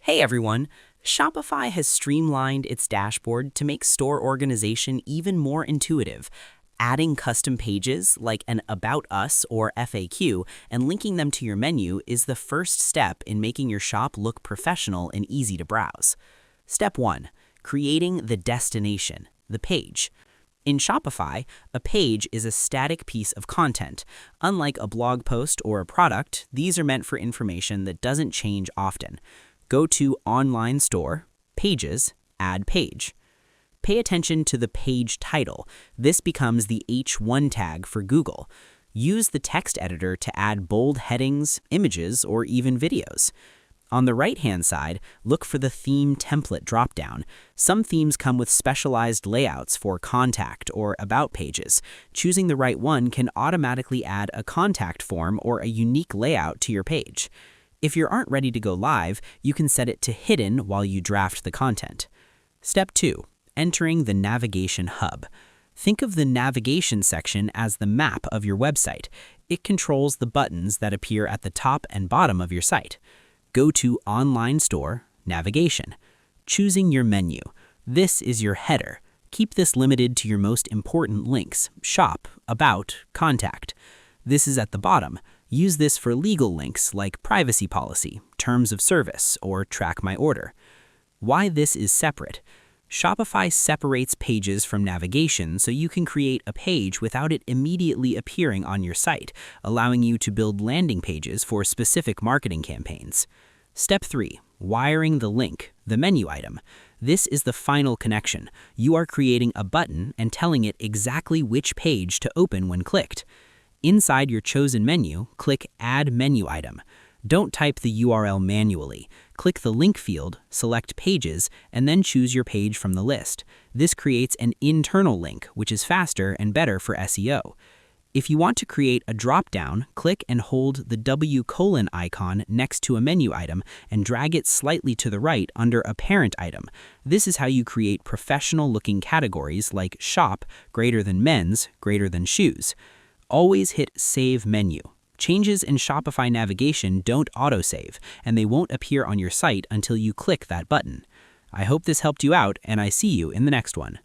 Hey everyone! Shopify has streamlined its dashboard to make store organization even more intuitive. Adding custom pages like an About Us or FAQ and linking them to your menu is the first step in making your shop look professional and easy to browse. Step 1. Creating the destination, the page. In Shopify, a page is a static piece of content. Unlike a blog post or a product, these are meant for information that doesn't change often. Go to Online Store, Pages, Add Page. Pay attention to the page title. This becomes the H1 tag for Google. Use the text editor to add bold headings, images, or even videos. On the right-hand side, look for the Theme Template dropdown. Some themes come with specialized layouts for contact or about pages. Choosing the right one can automatically add a contact form or a unique layout to your page. If you aren't ready to go live, you can set it to hidden while you draft the content. Step 2. Entering the navigation hub. Think of the navigation section as the map of your website. It controls the buttons that appear at the top and bottom of your site. Go to Online Store, Navigation. Choosing your menu. This is your header. Keep this limited to your most important links: Shop, About, Contact. This is at the bottom. Use this for legal links like privacy policy, terms of service, or track my order. Why this is separate. Shopify separates pages from navigation so you can create a page without it immediately appearing on your site, allowing you to build landing pages for specific marketing campaigns. Step 3. Wiring the link, the menu item. This is the final connection. You are creating a button and telling it exactly which page to open when clicked. Inside your chosen menu, click Add Menu Item. Don't type the URL manually. Click the link field, select Pages, and then choose your page from the list. This creates an internal link, which is faster and better for SEO. If you want to create a drop-down, click and hold the W colon icon next to a menu item and drag it slightly to the right under a parent item. This is how you create professional-looking categories like shop greater than men's greater than shoes. Always hit Save Menu. Changes in Shopify navigation don't autosave, and they won't appear on your site until you click that button. I hope this helped you out, and I see you in the next one.